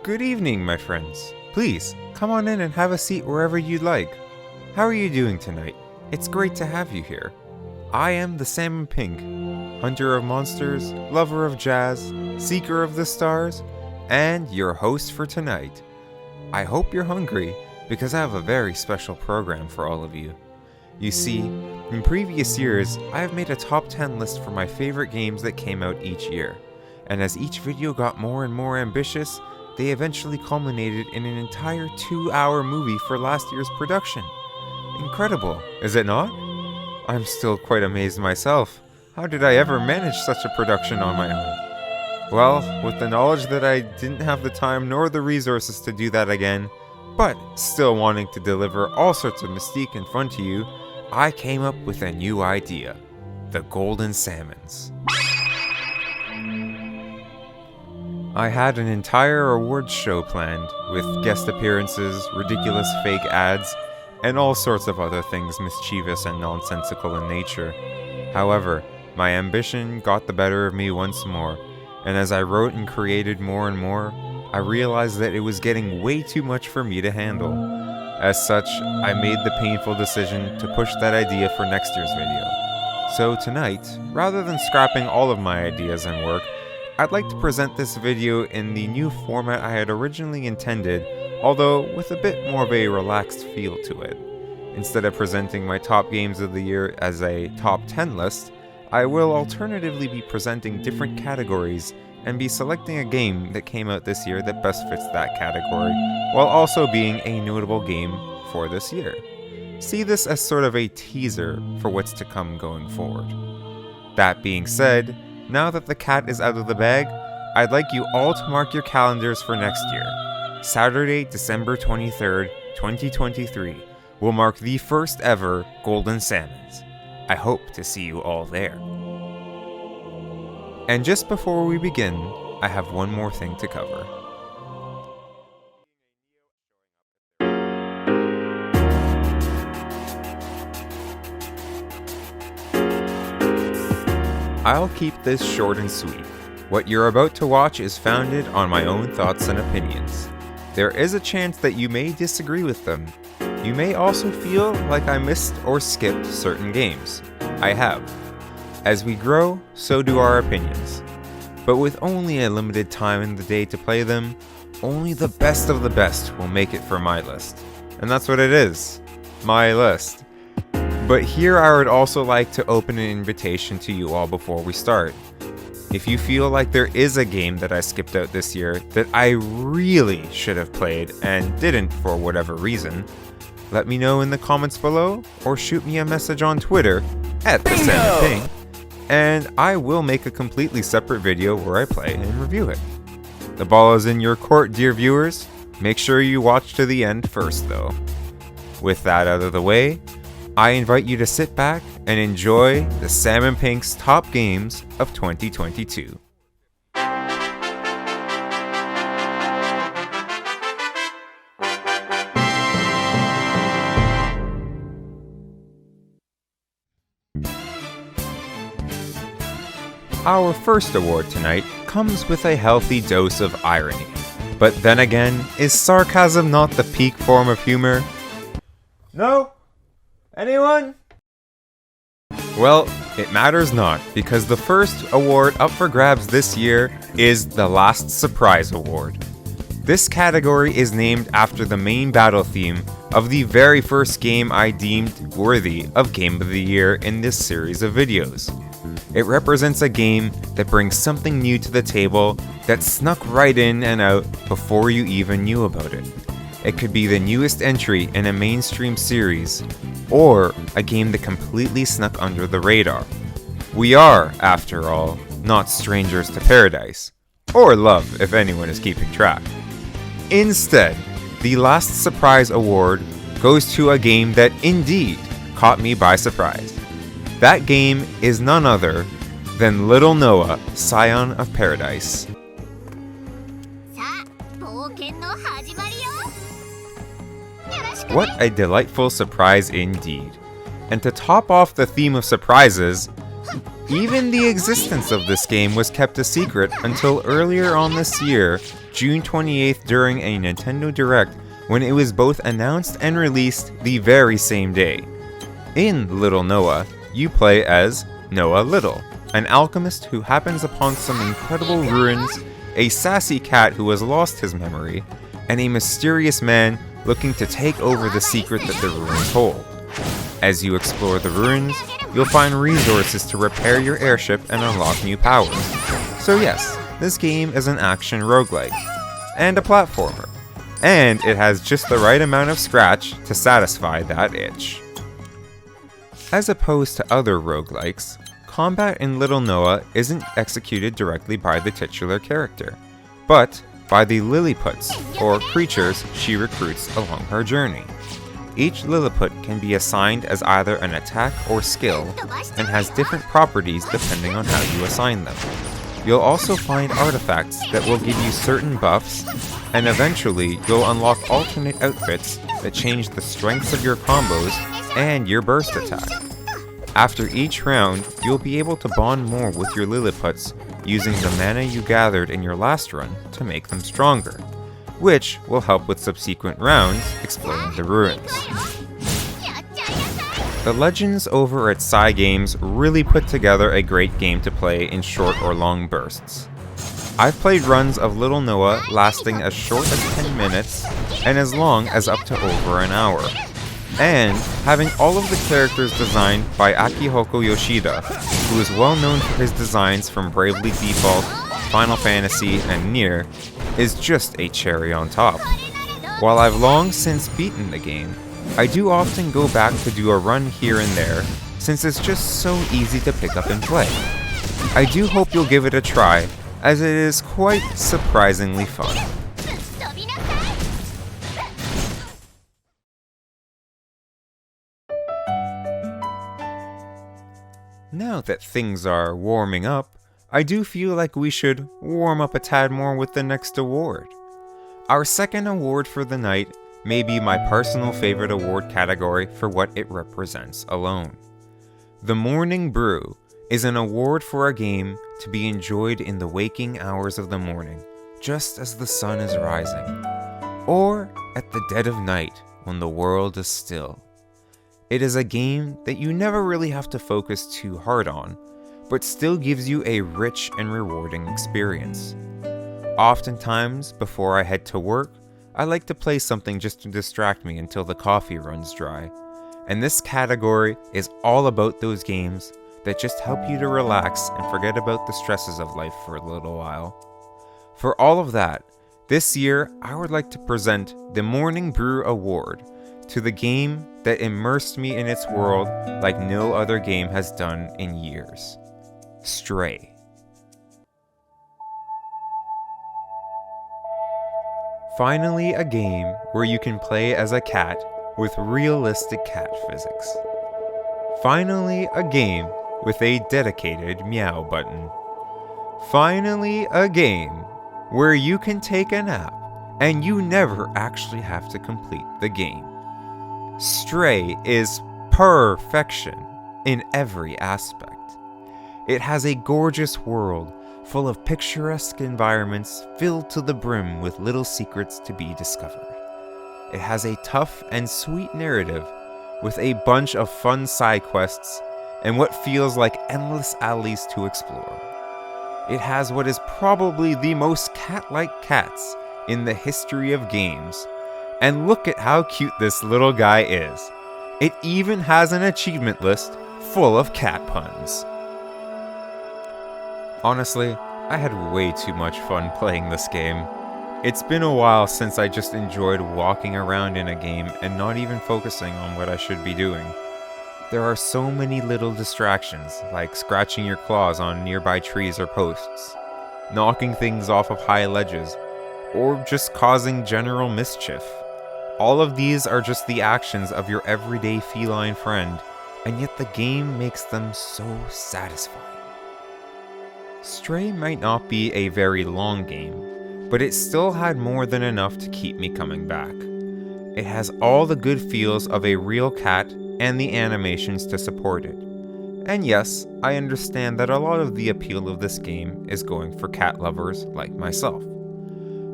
Good evening, my friends. Please, come on in and have a seat wherever you'd like. How are you doing tonight? It's great to have you here. I am the Salmon Pink, hunter of monsters, lover of jazz, seeker of the stars, and your host for tonight. I hope you're hungry, because I have a very special program for all of you. You see, in previous years, I have made a top 10 list for my favorite games that came out each year, and as each video got more and more ambitious, they eventually culminated in an entire 2-hour movie for last year's production. Incredible, is it not? I'm still quite amazed myself. How did I ever manage such a production on my own? Well, with the knowledge that I didn't have the time nor the resources to do that again, but still wanting to deliver all sorts of mystique and fun to you, I came up with a new idea: the Golden Salmons. I had an entire awards show planned, with guest appearances, ridiculous fake ads, and all sorts of other things mischievous and nonsensical in nature. However, my ambition got the better of me once more, and as I wrote and created more and more, I realized that it was getting way too much for me to handle. As such, I made the painful decision to push that idea for next year's video. So tonight, rather than scrapping all of my ideas and work, I'd like to present this video in the new format I had originally intended, although with a bit more of a relaxed feel to it. Instead of presenting my top games of the year as a top 10 list, I will alternatively be presenting different categories and be selecting a game that came out this year that best fits that category, while also being a notable game for this year. See this as sort of a teaser for what's to come going forward. That being said, now that the cat is out of the bag, I'd like you all to mark your calendars for next year. Saturday, December 23rd, 2023 will mark the first ever Golden Salmons. I hope to see you all there. And just before we begin, I have one more thing to cover. I'll keep this short and sweet. What you're about to watch is founded on my own thoughts and opinions. There is a chance that you may disagree with them. You may also feel like I missed or skipped certain games. I have. As we grow, so do our opinions. But with only a limited time in the day to play them, only the best of the best will make it for my list. And that's what it is. My list. But here I would also like to open an invitation to you all before we start. If you feel like there is a game that I skipped out this year that I really should have played and didn't for whatever reason, let me know in the comments below or shoot me a message on Twitter at TheSalmonPink's, and I will make a completely separate video where I play and review it. The ball is in your court, dear viewers. Make sure you watch to the end first though. With that out of the way, I invite you to sit back and enjoy the TheSalmonPink's top games of 2022. Our first award tonight comes with a healthy dose of irony. But then again, is sarcasm not the peak form of humor? No? Anyone? Well, it matters not, because the first award up for grabs this year is the Last Surprise Award. This category is named after the main battle theme of the very first game I deemed worthy of Game of the Year in this series of videos. It represents a game that brings something new to the table that snuck right in and out before you even knew about it. It could be the newest entry in a mainstream series, or a game that completely snuck under the radar. We are, after all, not strangers to paradise, or love if anyone is keeping track. Instead, the Last Surprise Award goes to a game that indeed caught me by surprise. That game is none other than Little Noah, Scion of Paradise. What a delightful surprise indeed. And to top off the theme of surprises, even the existence of this game was kept a secret until earlier on this year June 28th during a Nintendo Direct when it was both announced and released the very same day. In Little Noah, you play as Noah Little, an alchemist who happens upon some incredible ruins, a sassy cat who has lost his memory, and a mysterious man looking to take over the secret that the ruins hold. As you explore the ruins, you'll find resources to repair your airship and unlock new powers. So yes, this game is an action roguelike, and a platformer, and it has just the right amount of scratch to satisfy that itch. As opposed to other roguelikes, combat in Little Noah isn't executed directly by the titular character, but by the Lilliputs, or creatures she recruits along her journey. Each Lilliput can be assigned as either an attack or skill, and has different properties depending on how you assign them. You'll also find artifacts that will give you certain buffs, and eventually you'll unlock alternate outfits that change the strengths of your combos and your burst attack. After each round, you'll be able to bond more with your Lilliputs using the mana you gathered in your last run to make them stronger, which will help with subsequent rounds exploring the ruins. The legends over at Cygames really put together a great game to play in short or long bursts. I've played runs of Little Noah lasting as short as 10 minutes and as long as up to over an hour. And having all of the characters designed by Akihoko Yoshida, who is well known for his designs from Bravely Default, Final Fantasy, and Nier, is just a cherry on top. While I've long since beaten the game, I do often go back to do a run here and there, since it's just so easy to pick up and play. I do hope you'll give it a try, as it is quite surprisingly fun. Now that things are warming up, I do feel like we should warm up a tad more with the next award. Our second award for the night may be my personal favorite award category for what it represents alone. The Morning Brew is an award for a game to be enjoyed in the waking hours of the morning, just as the sun is rising, or at the dead of night when the world is still. It is a game that you never really have to focus too hard on, but still gives you a rich and rewarding experience. Oftentimes, before I head to work, I like to play something just to distract me until the coffee runs dry. And this category is all about those games that just help you to relax and forget about the stresses of life for a little while. For all of that, this year I would like to present the Morning Brew Award to the game that immersed me in its world like no other game has done in years. Stray. Finally, a game where you can play as a cat with realistic cat physics. Finally, a game with a dedicated meow button. Finally, a game where you can take a nap and you never actually have to complete the game. Stray is perfection in every aspect. It has a gorgeous world full of picturesque environments filled to the brim with little secrets to be discovered. It has a tough and sweet narrative with a bunch of fun side quests and what feels like endless alleys to explore. It has what is probably the most cat-like cats in the history of games. And look at how cute this little guy is. It even has an achievement list full of cat puns. Honestly, I had way too much fun playing this game. It's been a while since I just enjoyed walking around in a game and not even focusing on what I should be doing. There are so many little distractions, like scratching your claws on nearby trees or posts, knocking things off of high ledges, or just causing general mischief. All of these are just the actions of your everyday feline friend, and yet the game makes them so satisfying. Stray might not be a very long game, but it still had more than enough to keep me coming back. It has all the good feels of a real cat and the animations to support it. And yes, I understand that a lot of the appeal of this game is going for cat lovers like myself.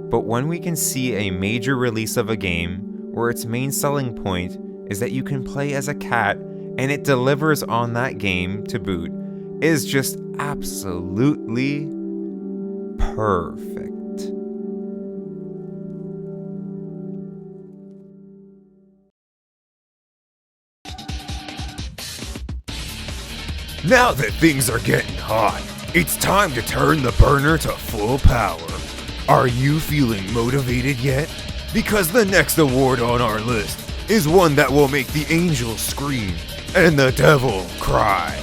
But when we can see a major release of a game where its main selling point is that you can play as a cat and it delivers on that game to boot, is just absolutely perfect. Now that things are getting hot, it's time to turn the burner to full power. Are you feeling motivated yet? Because the next award on our list is one that will make the angels scream and the devil cry.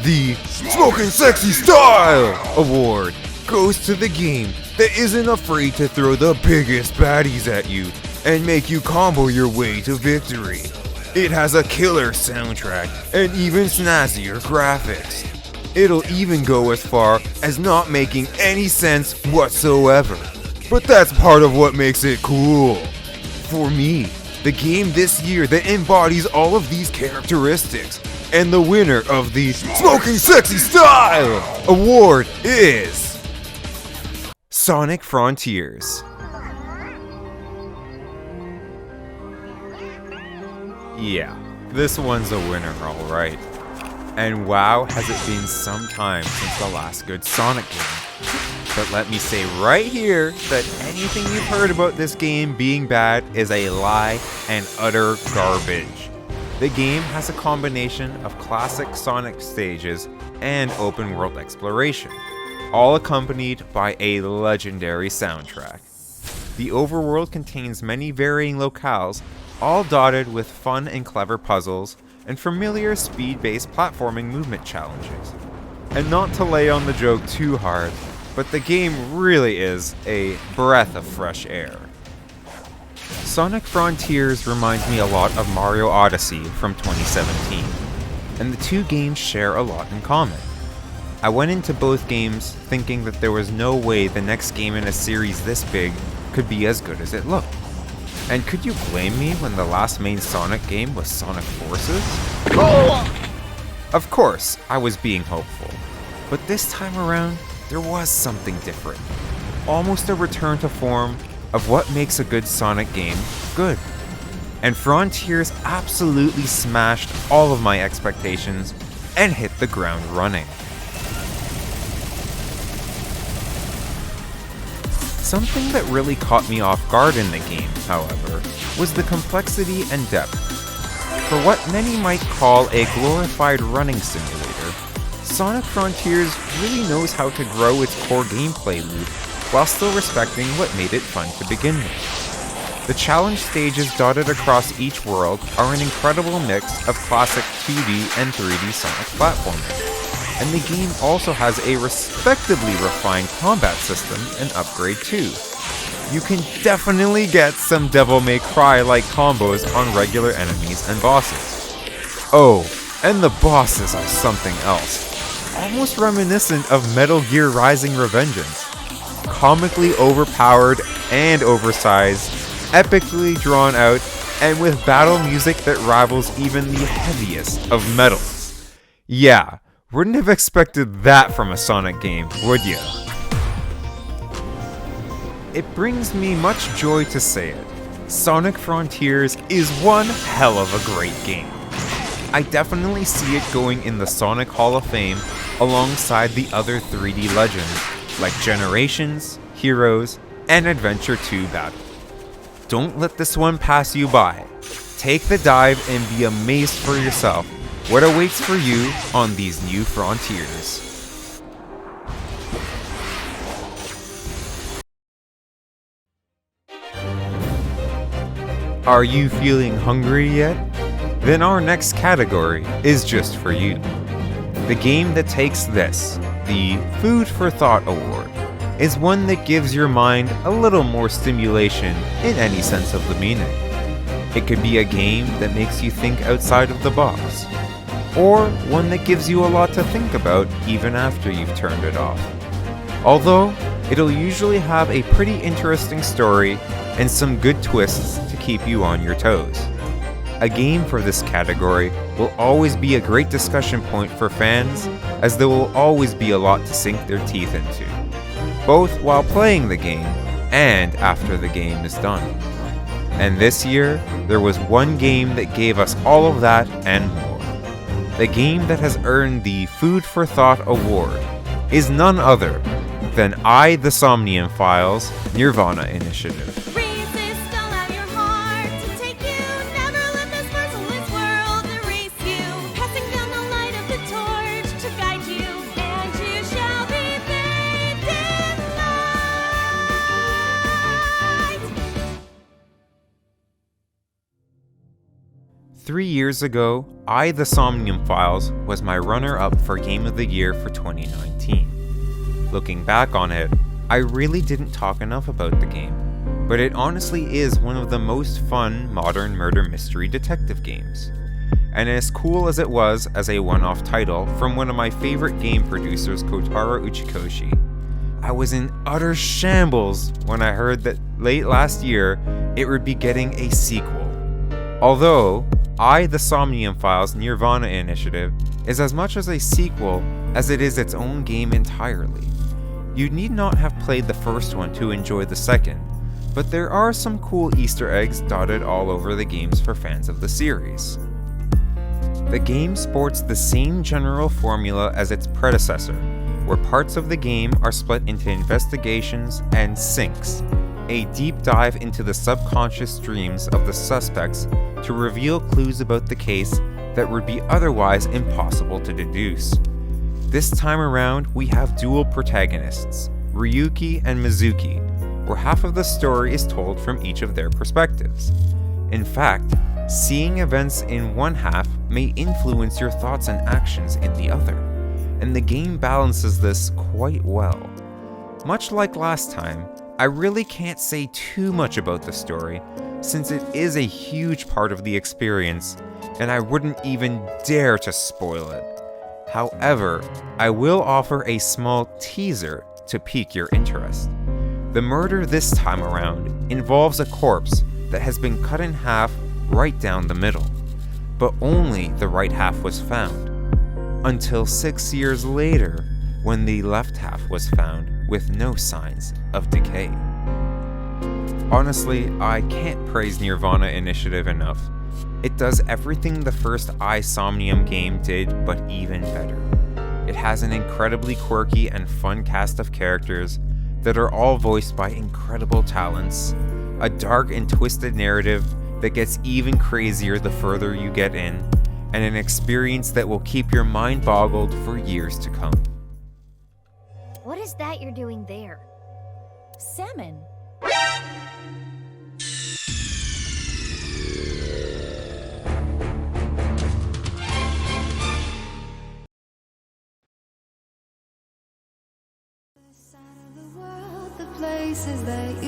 The Smoking Sexy Style Award goes to the game that isn't afraid to throw the biggest baddies at you and make you combo your way to victory. It has a killer soundtrack and even snazzier graphics. It'll even go as far as not making any sense whatsoever. But that's part of what makes it cool. For me, the game this year that embodies all of these characteristics and the winner of the Smoking Sexy Style Award is Sonic Frontiers. Yeah, this one's a winner, alright. And wow, has it been some time since the last good Sonic game. But let me say right here that anything you've heard about this game being bad is a lie and utter garbage. The game has a combination of classic Sonic stages and open world exploration, all accompanied by a legendary soundtrack. The overworld contains many varying locales, all dotted with fun and clever puzzles and familiar speed-based platforming movement challenges. And not to lay on the joke too hard, but the game really is a breath of fresh air. Sonic Frontiers reminds me a lot of Mario Odyssey from 2017, and the two games share a lot in common. I went into both games thinking that there was no way the next game in a series this big could be as good as it looked. And could you blame me when the last main Sonic game was Sonic Forces? Of course, I was being hopeful, but this time around, there was something different. Almost a return to form of what makes a good Sonic game good. And Frontiers absolutely smashed all of my expectations and hit the ground running. Something that really caught me off guard in the game, however, was the complexity and depth. For what many might call a glorified running simulator, Sonic Frontiers really knows how to grow its core gameplay loop while still respecting what made it fun to begin with. The challenge stages dotted across each world are an incredible mix of classic 2D and 3D Sonic platforming. And the game also has a respectably refined combat system and upgrade too. You can definitely get some Devil May Cry-like combos on regular enemies and bosses. Oh, and the bosses are something else. Almost reminiscent of Metal Gear Rising: Revengeance. Comically overpowered and oversized, epically drawn out, and with battle music that rivals even the heaviest of metals. Yeah, wouldn't have expected that from a Sonic game, would ya? It brings me much joy to say it. Sonic Frontiers is one hell of a great game. I definitely see it going in the Sonic Hall of Fame alongside the other 3D legends like Generations, Heroes, and Adventure 2 Battle. Don't let this one pass you by. Take the dive and be amazed for yourself what awaits for you on these new frontiers. Are you feeling hungry yet? Then our next category is just for you. The game that takes this, the Food for Thought Award, is one that gives your mind a little more stimulation in any sense of the meaning. It could be a game that makes you think outside of the box, or one that gives you a lot to think about even after you've turned it off. Although, it'll usually have a pretty interesting story and some good twists to keep you on your toes. A game for this category will always be a great discussion point for fans, as there will always be a lot to sink their teeth into, both while playing the game and after the game is done. And this year, there was one game that gave us all of that and more. The game that has earned the Food for Thought award is none other than TheSalmon Files' Nirvana initiative. Three years ago, TheSalmon Files was my runner-up for Game of the Year for 2019. Looking back on it, I really didn't talk enough about the game, but it honestly is one of the most fun modern murder mystery detective games. And as cool as it was as a one-off title from one of my favorite game producers, Kotaro Uchikoshi, I was in utter shambles when I heard that late last year it would be getting a sequel. Although, TheSalmon Files' Nirvana initiative is as much as a sequel as it is its own game entirely. You need not have played the first one to enjoy the second, but there are some cool Easter eggs dotted all over the games for fans of the series. The game sports the same general formula as its predecessor, where parts of the game are split into investigations and sinks, a deep dive into the subconscious dreams of the suspects to reveal clues about the case that would be otherwise impossible to deduce. This time around, we have dual protagonists, Ryuki and Mizuki, where half of the story is told from each of their perspectives. In fact, seeing events in one half may influence your thoughts and actions in the other, and the game balances this quite well. Much like last time, I really can't say too much about the story, since it is a huge part of the experience, and I wouldn't even dare to spoil it. However, I will offer a small teaser to pique your interest. The murder this time around involves a corpse that has been cut in half right down the middle, but only the right half was found, until 6 years later when the left half was found with no signs of decay. Honestly, I can't praise Nirvana Initiative enough. It does everything the first iSomnium game did, but even better. It has an incredibly quirky and fun cast of characters that are all voiced by incredible talents, a dark and twisted narrative that gets even crazier the further you get in, and an experience that will keep your mind boggled for years to come. What is that you're doing there? Salmon.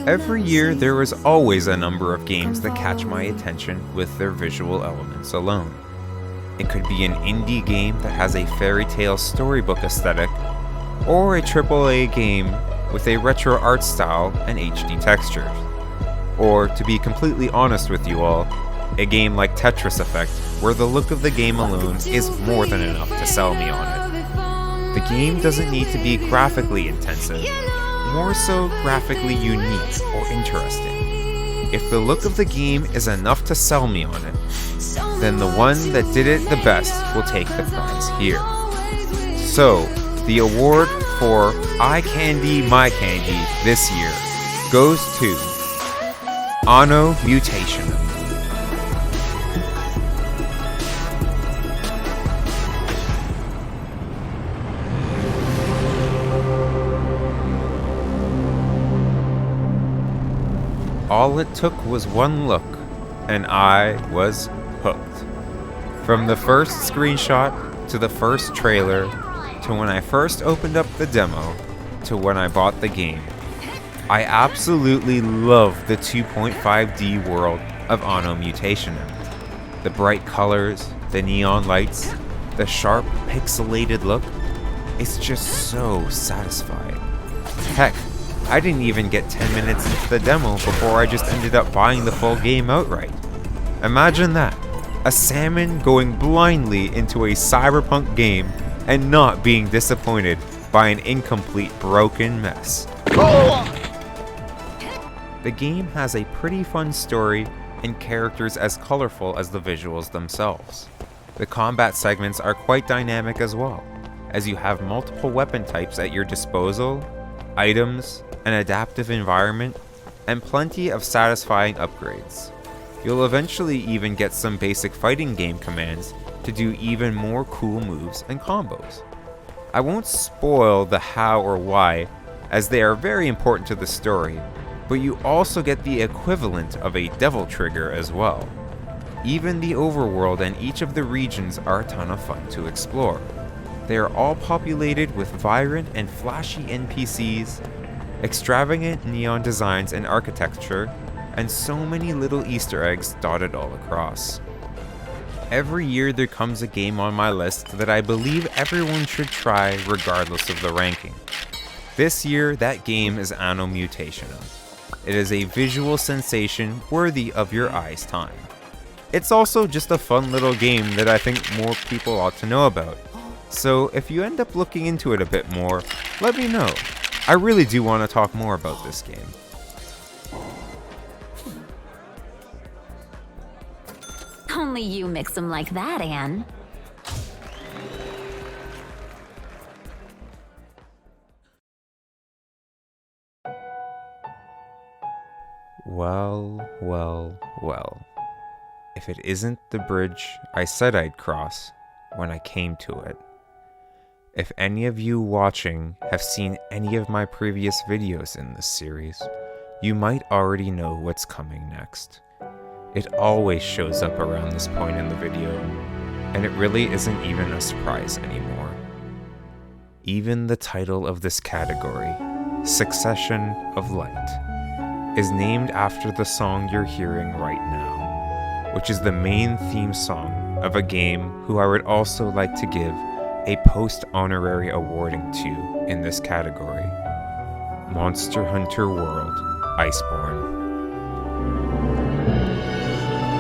Every year, there is always a number of games that catch my attention with their visual elements alone. It could be an indie game that has a fairy tale storybook aesthetic, or a AAA game with a retro art style and HD textures. Or, to be completely honest with you all, a game like Tetris Effect, where the look of the game alone is more than enough to sell me on it. The game doesn't need to be graphically intensive, more so graphically unique or interesting. If the look of the game is enough to sell me on it, then the one that did it the best will take the prize here. So, the award for Eye Candy My Candy this year goes to Anno Mutation. All it took was one look, and I was hooked. From the first screenshot, to the first trailer, to when I first opened up the demo, to when I bought the game, I absolutely love the 2.5D world of Anno Mutation. The bright colors, the neon lights, the sharp pixelated look, it's just so satisfying. Heck, I didn't even get 10 minutes into the demo before I just ended up buying the full game outright. Imagine that, a salmon going blindly into a cyberpunk game and not being disappointed by an incomplete, broken mess. The game has a pretty fun story and characters as colorful as the visuals themselves. The combat segments are quite dynamic as well, as you have multiple weapon types at your disposal, items, an adaptive environment, and plenty of satisfying upgrades. You'll eventually even get some basic fighting game commands to do even more cool moves and combos. I won't spoil the how or why, as they are very important to the story, but you also get the equivalent of a devil trigger as well. Even the overworld and each of the regions are a ton of fun to explore. They are all populated with vibrant and flashy NPCs, extravagant neon designs and architecture, and so many little Easter eggs dotted all across. Every year there comes a game on my list that I believe everyone should try regardless of the ranking. This year, that game is Anno Mutational. It is a visual sensation worthy of your eye's time. It's also just a fun little game that I think more people ought to know about. So if you end up looking into it a bit more, let me know. I really do want to talk more about this game. Only you mix them like that, Anne. Well. If it isn't the bridge I said I'd cross when I came to it. If any of you watching have seen any of my previous videos in this series, you might already know what's coming next. It always shows up around this point in the video, and it really isn't even a surprise anymore. Even the title of this category, Succession of Light, is named after the song you're hearing right now, which is the main theme song of a game who I would also like to give a post-honorary awarding to in this category, Monster Hunter World Iceborne.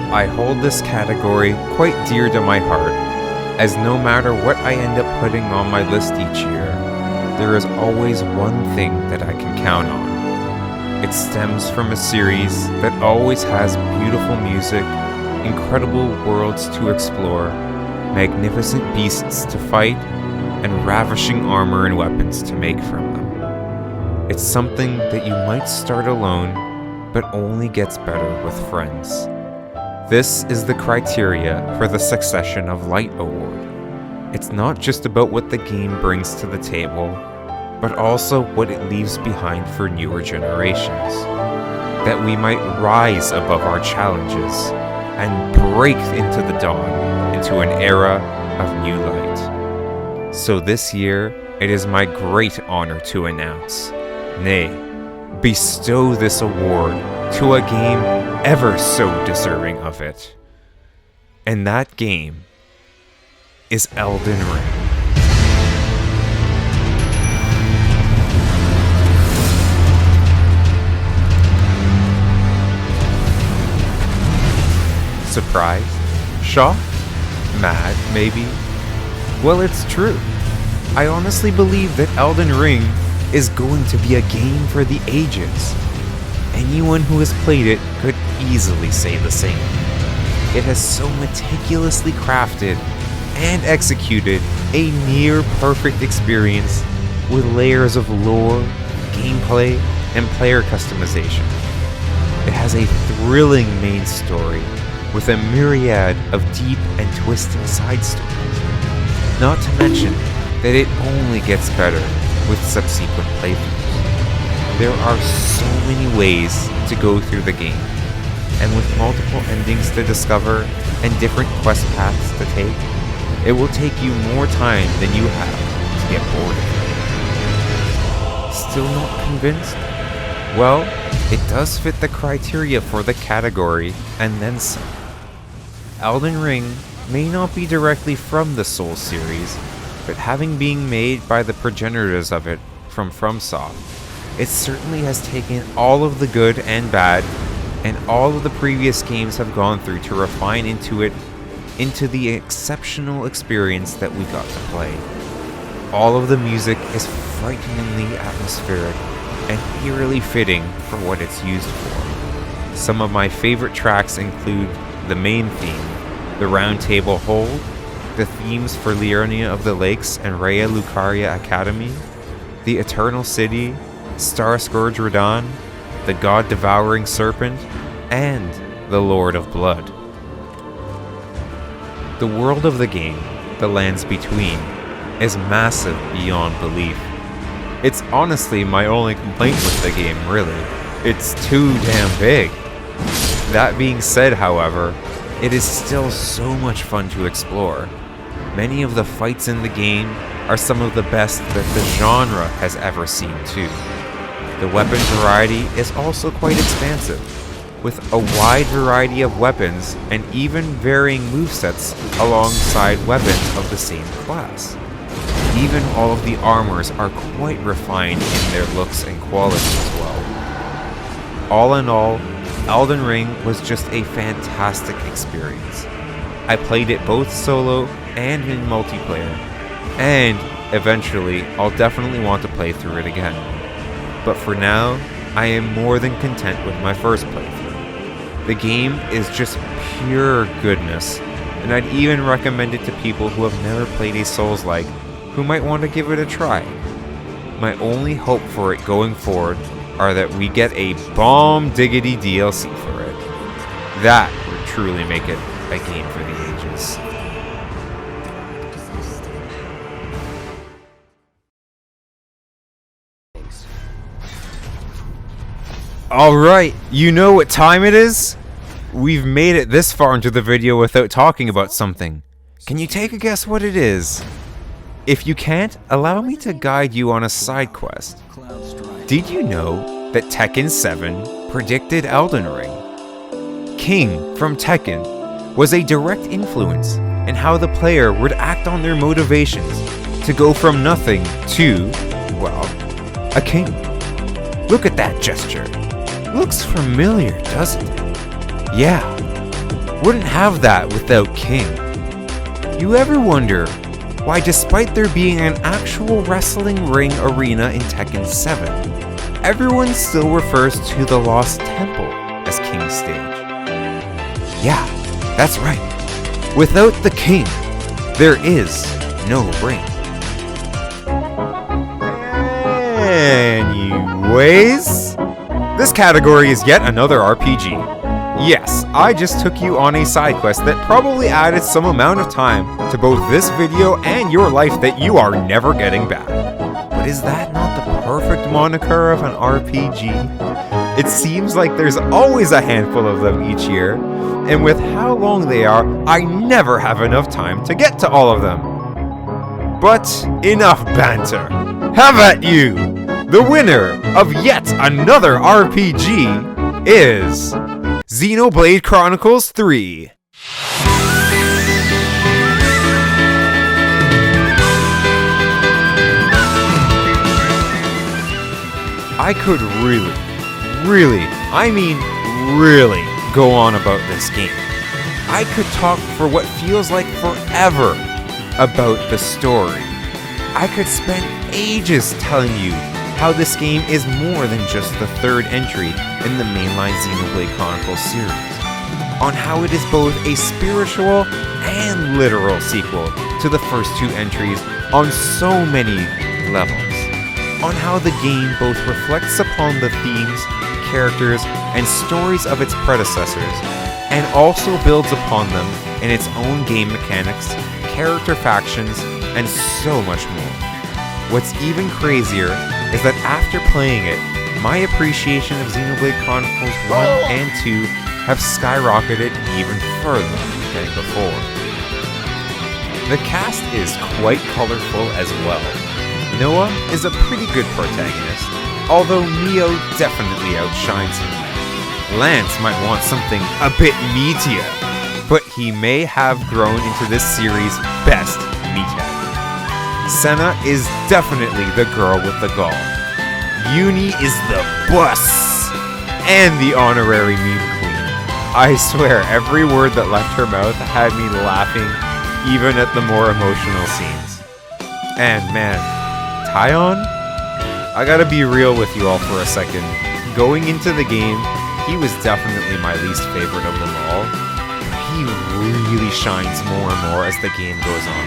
I hold this category quite dear to my heart, as no matter what I end up putting on my list each year, there is always one thing that I can count on. It stems from a series that always has beautiful music, incredible worlds to explore, magnificent beasts to fight, and ravishing armor and weapons to make from them. It's something that you might start alone, but only gets better with friends. This is the criteria for the Succession of Light Award. It's not just about what the game brings to the table, but also what it leaves behind for newer generations. That we might rise above our challenges and break into the dawn, into an era of new light. So this year, it is my great honor to announce, nay, bestow this award to a game ever so deserving of it. And that game is Elden Ring. Surprised? Shocked? Mad, maybe? Well, it's true. I honestly believe that Elden Ring is going to be a game for the ages. Anyone who has played it could easily say the same. It has so meticulously crafted and executed a near perfect experience with layers of lore, gameplay, and player customization. It has a thrilling main story with a myriad of deep and twisted side stories. Not to mention that it only gets better with subsequent playthroughs. There are so many ways to go through the game, and with multiple endings to discover and different quest paths to take, it will take you more time than you have to get bored of it. Still not convinced? Well, it does fit the criteria for the category, and then some. Elden Ring may not be directly from the Souls series, but having been made by the progenitors of it from FromSoft, it certainly has taken all of the good and bad, and all of the previous games have gone through to refine into the exceptional experience that we got to play. All of the music is frighteningly atmospheric, and eerily fitting for what it's used for. Some of my favorite tracks include the main theme, the Round Table Hold, the themes for Liurnia of the Lakes and Rhea Lucaria Academy, the Eternal City, Star Scourge Radahn, the God-Devouring Serpent, and the Lord of Blood. The world of the game, The Lands Between, is massive beyond belief. It's honestly my only complaint with the game, really. It's too damn big. That being said, however, it is still so much fun to explore. Many of the fights in the game are some of the best that the genre has ever seen too. The weapon variety is also quite expansive, with a wide variety of weapons and even varying movesets alongside weapons of the same class. Even all of the armors are quite refined in their looks and quality as well. All in all, Elden Ring was just a fantastic experience. I played it both solo and in multiplayer, and eventually I'll definitely want to play through it again. But for now, I am more than content with my first playthrough. The game is just pure goodness, and I'd even recommend it to people who have never played a Souls-like who might want to give it a try. My only hope for it going forward are that we get a bomb diggity DLC for it. That would truly make it a game for the ages. Alright, you know what time it is? We've made it this far into the video without talking about something. Can you take a guess what it is? If you can't, allow me to guide you on a side quest. Did you know that Tekken 7 predicted Elden Ring? King from Tekken was a direct influence in how the player would act on their motivations to go from nothing to, well, a king. Look at that gesture. Looks familiar, doesn't it? Yeah, wouldn't have that without King. You ever wonder why, despite there being an actual wrestling ring arena in Tekken 7, everyone still refers to the Lost Temple as King's stage? Yeah, that's right. Without the King, there is no ring. Anyways, this category is yet another RPG. Yes, I just took you on a side quest that probably added some amount of time to both this video and your life that you are never getting back. But is that not the perfect moniker of an RPG? It seems like there's always a handful of them each year, and with how long they are, I never have enough time to get to all of them. But enough banter. Have at you! The winner of yet another RPG is Xenoblade Chronicles 3. I could really go on about this game. I could talk for what feels like forever about the story. I could spend ages telling you how this game is more than just the third entry in the mainline Xenoblade Chronicles series, on how it is both a spiritual and literal sequel to the first two entries on so many levels, on how the game both reflects upon the themes, characters, and stories of its predecessors, and also builds upon them in its own game mechanics, character factions, and so much more. What's even crazier is that after playing it, my appreciation of Xenoblade Chronicles 1 and 2 have skyrocketed even further than before. The cast is quite colorful as well. Noah is a pretty good protagonist, although Neo definitely outshines him. Lance might want something a bit meatier, but he may have grown into this series' best meathead. Senna is definitely the girl with the gall. Uni is the boss and the honorary meme queen. I swear every word that left her mouth had me laughing even at the more emotional scenes. And man, Taion? I gotta be real with you all for a second. Going into the game, he was definitely my least favorite of them all. He really shines more and more as the game goes on.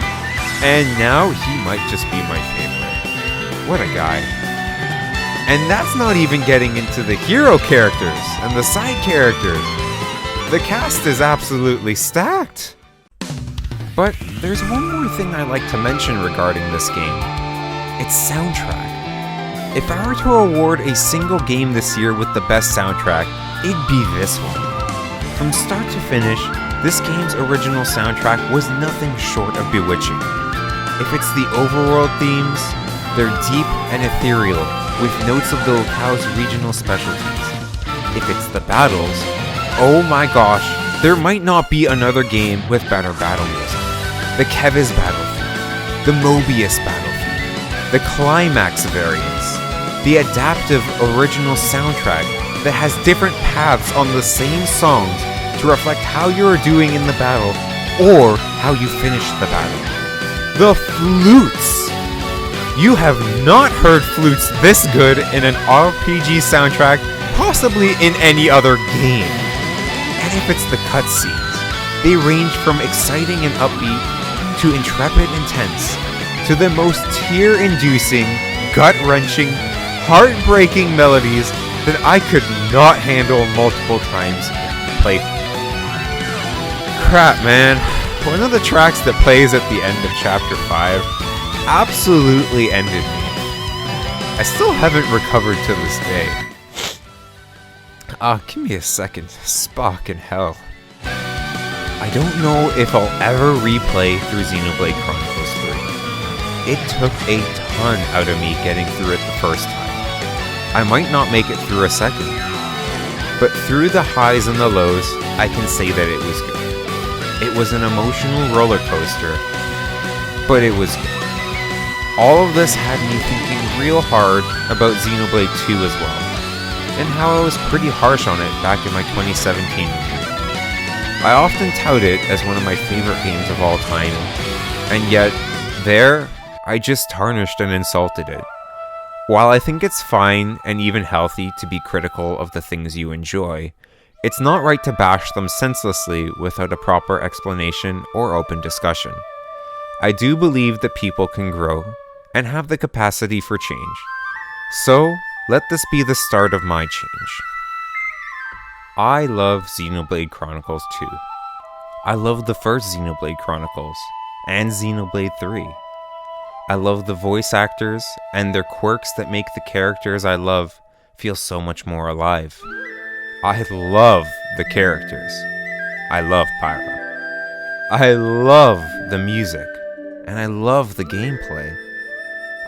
And now he might just be my favorite. What a guy. And that's not even getting into the hero characters and the side characters. The cast is absolutely stacked. But there's one more thing I like to mention regarding this game. Its soundtrack. If I were to award a single game this year with the best soundtrack, it'd be this one. From start to finish, this game's original soundtrack was nothing short of bewitching. If it's the overworld themes, they're deep and ethereal, with notes of the locale's regional specialties. If it's the battles, oh my gosh, there might not be another game with better battle music. The Kevis battle theme, the Mobius battle theme, the Climax variants, the adaptive original soundtrack that has different paths on the same songs to reflect how you're doing in the battle or how you finish the battle. The flutes! You have not heard flutes this good in an RPG soundtrack, possibly in any other game. And if it's the cutscenes, they range from exciting and upbeat to intrepid and tense, to the most tear-inducing, gut-wrenching, heartbreaking melodies that I could not handle multiple times playthrough. Crap, man. One of the tracks that plays at the end of Chapter 5 absolutely ended me. I still haven't recovered to this day. Give me a second. Spock in hell. I don't know if I'll ever replay through Xenoblade Chronicles 3. It took a ton out of me getting through it the first time. I might not make it through a second. But through the highs and the lows, I can say that it was good. It was an emotional roller coaster, but it was good. All of this had me thinking real hard about Xenoblade 2 as well, and how I was pretty harsh on it back in my 2017 review. I often tout it as one of my favorite games of all time, and yet, there, I just tarnished and insulted it. While I think it's fine and even healthy to be critical of the things you enjoy, it's not right to bash them senselessly without a proper explanation or open discussion. I do believe that people can grow and have the capacity for change. So, let this be the start of my change. I love Xenoblade Chronicles 2. I love the first Xenoblade Chronicles and Xenoblade 3. I love the voice actors and their quirks that make the characters I love feel so much more alive. I love the characters. I love Pyra. I love the music. And I love the gameplay.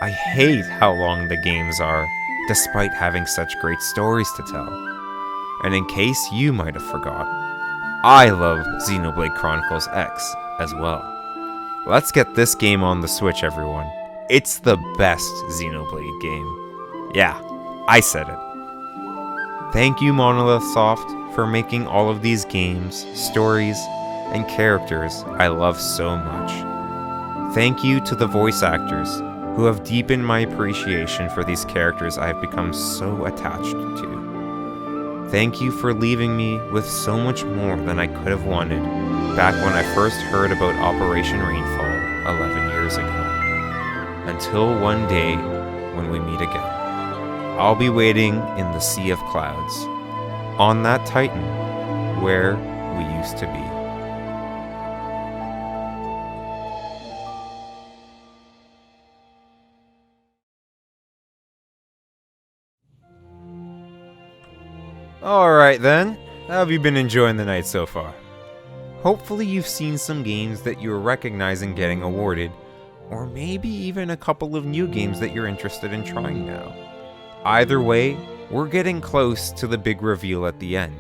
I hate how long the games are, despite having such great stories to tell. And in case you might have forgot, I love Xenoblade Chronicles X as well. Let's get this game on the Switch, everyone. It's the best Xenoblade game. Yeah, I said it. Thank you, Monolith Soft, for making all of these games, stories, and characters I love so much. Thank you to the voice actors who have deepened my appreciation for these characters I have become so attached to. Thank you for leaving me with so much more than I could have wanted back when I first heard about Operation Rainfall 11 years ago. Until one day when we meet again, I'll be waiting in the sea of clouds, on that Titan where we used to be. Alright then, how have you been enjoying the night so far? Hopefully you've seen some games that you're recognizing getting awarded, or maybe even a couple of new games that you're interested in trying now. Either way, we're getting close to the big reveal at the end.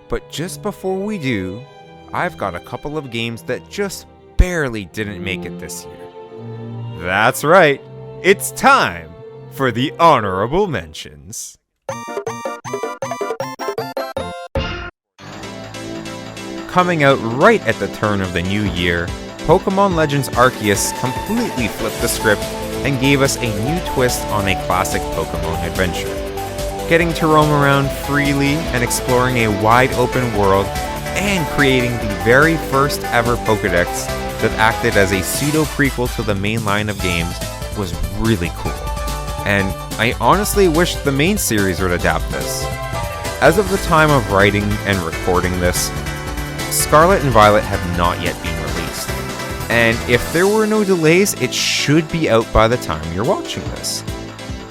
But just before we do, I've got a couple of games that just barely didn't make it this year. That's right, it's time for the honorable mentions. Coming out right at the turn of the new year, Pokemon Legends Arceus completely flipped the script and gave us a new twist on a classic Pokemon adventure. Getting to roam around freely and exploring a wide open world and creating the very first ever Pokedex that acted as a pseudo-prequel to the main line of games was really cool. And I honestly wish the main series would adapt this. As of the time of writing and recording this, Scarlet and Violet have not yet been released. And if there were no delays, it should be out by the time you're watching this.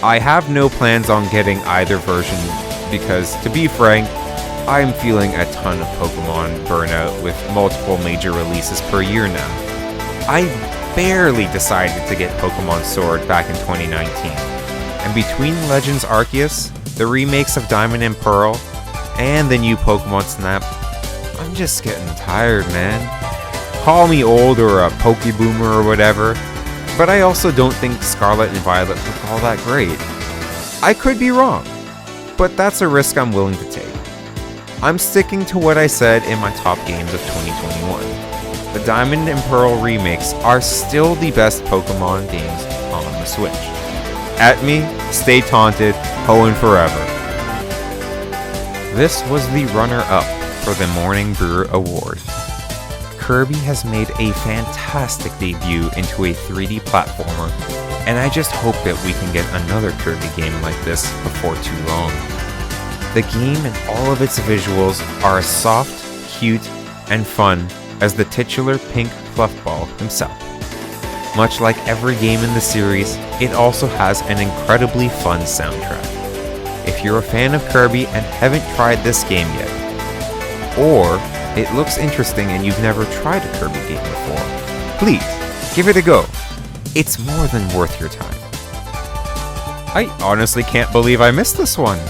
I have no plans on getting either version because, to be frank, I'm feeling a ton of Pokemon burnout with multiple major releases per year now. I barely decided to get Pokemon Sword back in 2019, and between Legends Arceus, the remakes of Diamond and Pearl, and the new Pokemon Snap, I'm just getting tired, man. Call me old or a Pokeboomer or whatever, but I also don't think Scarlet and Violet look all that great. I could be wrong, but that's a risk I'm willing to take. I'm sticking to what I said in my top games of 2021. The Diamond and Pearl remakes are still the best Pokemon games on the Switch. At me, stay taunted, Hoenn forever. This was the runner-up for the Morning Brewer Award. Kirby has made a fantastic debut into a 3D platformer, and I just hope that we can get another Kirby game like this before too long. The game and all of its visuals are as soft, cute, and fun as the titular pink fluffball himself. Much like every game in the series, it also has an incredibly fun soundtrack. If you're a fan of Kirby and haven't tried this game yet, or it looks interesting and you've never tried a Kirby game before, please, give it a go. It's more than worth your time. I honestly can't believe I missed this one.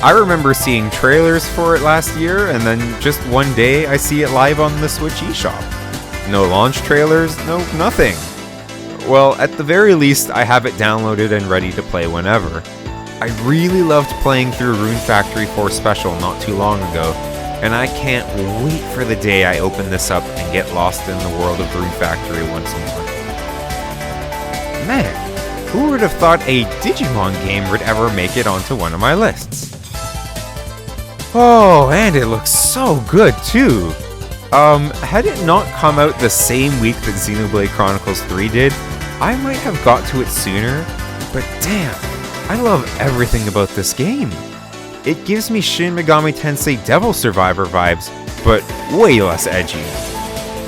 I remember seeing trailers for it last year, and then just one day I see it live on the Switch eShop. No launch trailers, no nothing. Well, at the very least, I have it downloaded and ready to play whenever. I really loved playing through Rune Factory 4 Special not too long ago, and I can't wait for the day I open this up and get lost in the world of Rune Factory once more. Man, who would have thought a Digimon game would ever make it onto one of my lists? Oh, and it looks so good too! Had it not come out the same week that Xenoblade Chronicles 3 did, I might have got to it sooner, but damn, I love everything about this game. It gives me Shin Megami Tensei Devil Survivor vibes, but way less edgy.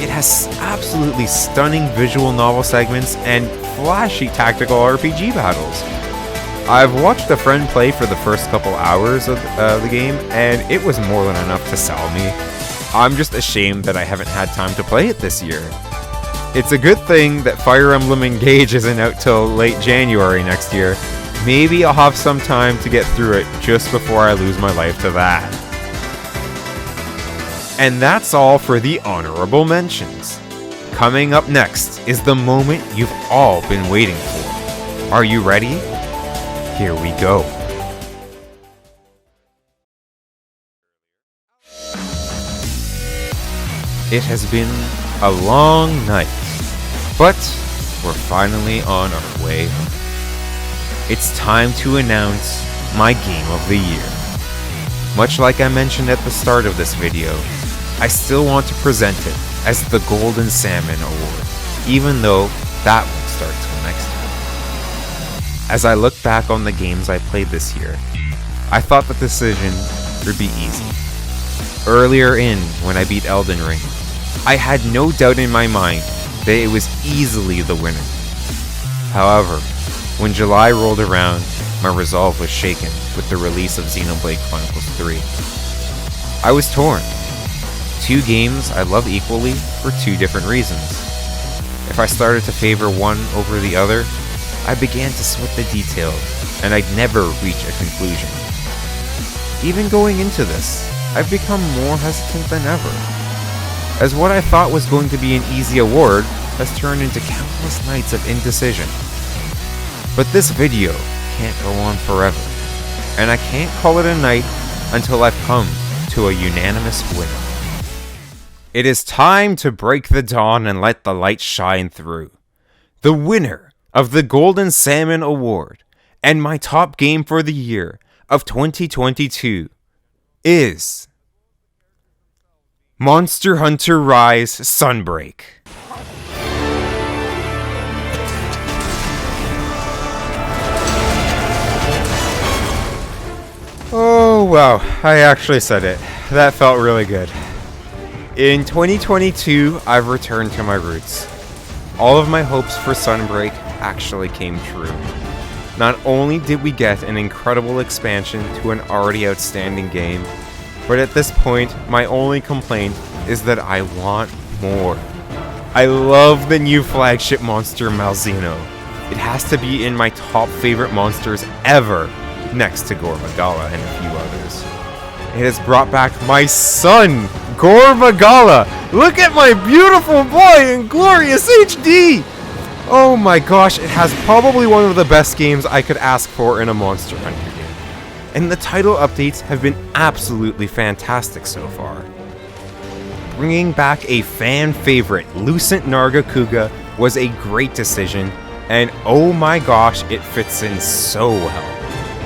It has absolutely stunning visual novel segments and flashy tactical RPG battles. I've watched a friend play for the first couple hours of the game, and it was more than enough to sell me. I'm just ashamed that I haven't had time to play it this year. It's a good thing that Fire Emblem Engage isn't out till late January next year. Maybe I'll have some time to get through it just before I lose my life to that. And that's all for the honorable mentions. Coming up next is the moment you've all been waiting for. Are you ready? Here we go. It has been a long night, but we're finally on our way home. It's time to announce my Game of the Year. Much like I mentioned at the start of this video, I still want to present it as the Golden Salmon Award, even though that won't start till next year. As I look back on the games I played this year, I thought the decision would be easy. Earlier in, when I beat Elden Ring, I had no doubt in my mind that it was easily the winner. However, when July rolled around, my resolve was shaken with the release of Xenoblade Chronicles 3. I was torn. Two games I love equally for two different reasons. If I started to favor one over the other, I began to sweat the details, and I'd never reach a conclusion. Even going into this, I've become more hesitant than ever, as what I thought was going to be an easy award has turned into countless nights of indecision. But this video can't go on forever, and I can't call it a night until I've come to a unanimous winner. It is time to break the dawn and let the light shine through. The winner of the Golden Salmon Award and my top game for the year of 2022 is Monster Hunter Rise Sunbreak. Oh wow, I actually said it. That felt really good. In 2022, I've returned to my roots. All of my hopes for Sunbreak actually came true. Not only did we get an incredible expansion to an already outstanding game, but at this point, my only complaint is that I want more. I love the new flagship monster Malzeno. It has to be in my top favorite monsters ever, next to Gormagala and a few others. It has brought back my son, Gormagala! Look at my beautiful boy in glorious HD! Oh my gosh, it has probably one of the best games I could ask for in a Monster Hunter game. And the title updates have been absolutely fantastic so far. Bringing back a fan favorite, Lucent Nargacuga, was a great decision, and oh my gosh, it fits in so well.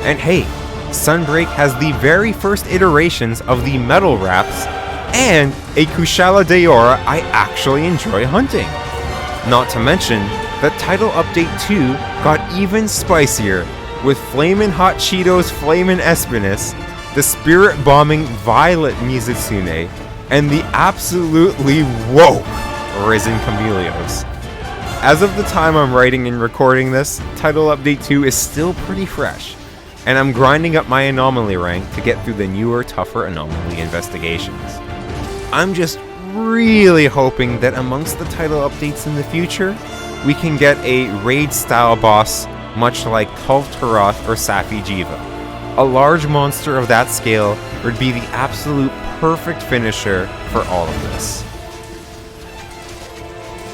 And hey, Sunbreak has the very first iterations of the Metal Wraps and a Kushala Daora I actually enjoy hunting. Not to mention, the title update 2 got even spicier with Flamin' Hot Cheetos Flamin' Espinus, the Spirit Bombing Violet Mizutsune, and the absolutely woke Risen Chameleos. As of the time I'm writing and recording this, title update 2 is still pretty fresh, and I'm grinding up my anomaly rank to get through the newer, tougher anomaly investigations. I'm just really hoping that amongst the title updates in the future, we can get a raid-style boss much like Tolv-Taroth or Safi Jiva. A large monster of that scale would be the absolute perfect finisher for all of this.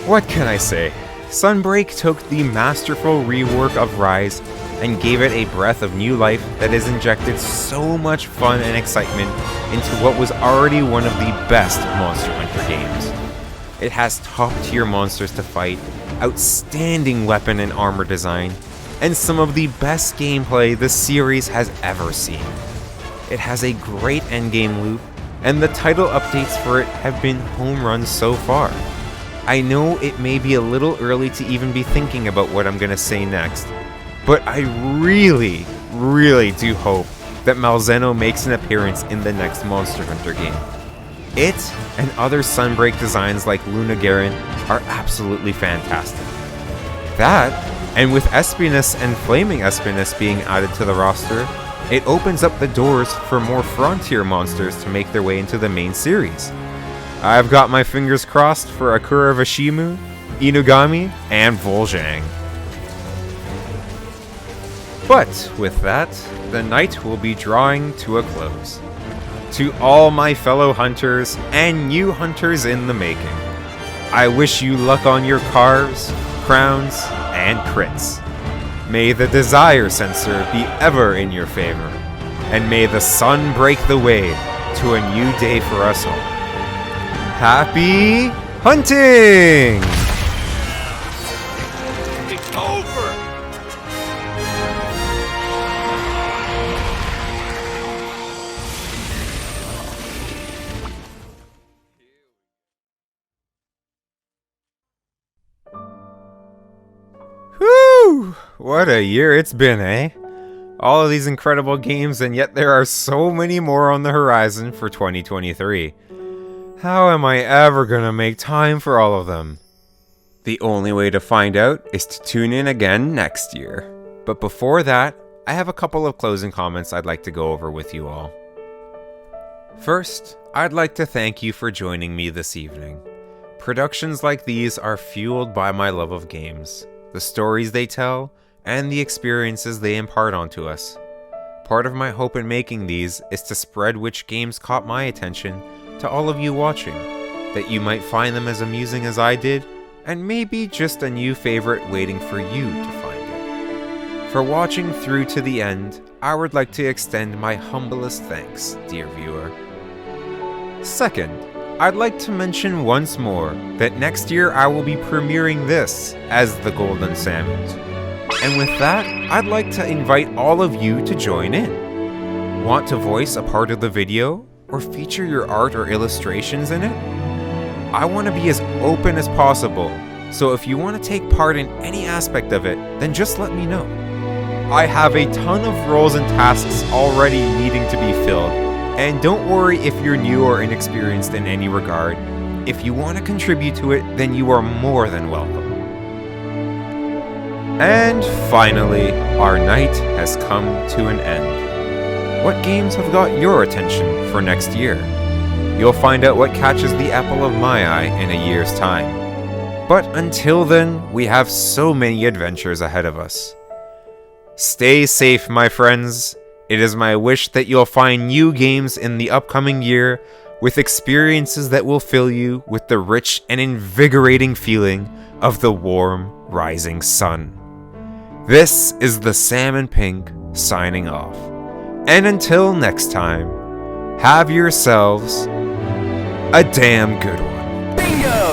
What can I say? Sunbreak took the masterful rework of Rise and gave it a breath of new life that has injected so much fun and excitement into what was already one of the best Monster Hunter games. It has top-tier monsters to fight, outstanding weapon and armor design, and some of the best gameplay the series has ever seen. It has a great endgame loop, and the title updates for it have been home runs so far. I know it may be a little early to even be thinking about what I'm gonna say next, but I really, really do hope that Malzeno makes an appearance in the next Monster Hunter game. It and other Sunbreak designs like Luna Garen are absolutely fantastic. That, and with Espinus and Flaming Espinus being added to the roster, it opens up the doors for more frontier monsters to make their way into the main series. I've got my fingers crossed for Akura Vashimu, Inugami, and Vol'jang. But with that, the night will be drawing to a close. To all my fellow hunters and new hunters in the making, I wish you luck on your carves, crowns, and crits. May the desire sensor be ever in your favor, and may the sun break the way to a new day for us all. Happy hunting! It's over! Whew! What a year it's been, eh? All of these incredible games, and yet there are so many more on the horizon for 2023. How am I ever gonna make time for all of them? The only way to find out is to tune in again next year. But before that, I have a couple of closing comments I'd like to go over with you all. First, I'd like to thank you for joining me this evening. Productions like these are fueled by my love of games, the stories they tell, and the experiences they impart onto us. Part of my hope in making these is to spread which games caught my attention to all of you watching, that you might find them as amusing as I did, and maybe just a new favorite waiting for you to find it. For watching through to the end, I would like to extend my humblest thanks, dear viewer. Second, I'd like to mention once more that next year I will be premiering this as the Golden Salmons. And with that, I'd like to invite all of you to join in. Want to voice a part of the video or feature your art or illustrations in it? I want to be as open as possible, so if you want to take part in any aspect of it, then just let me know. I have a ton of roles and tasks already needing to be filled, and don't worry if you're new or inexperienced in any regard. If you want to contribute to it, then you are more than welcome. And finally, our night has come to an end. What games have got your attention for next year? You'll find out what catches the apple of my eye in a year's time. But until then, we have so many adventures ahead of us. Stay safe, my friends. It is my wish that you'll find new games in the upcoming year with experiences that will fill you with the rich and invigorating feeling of the warm, rising sun. This is the Salmon Pink signing off. And until next time, have yourselves a damn good one. Bingo!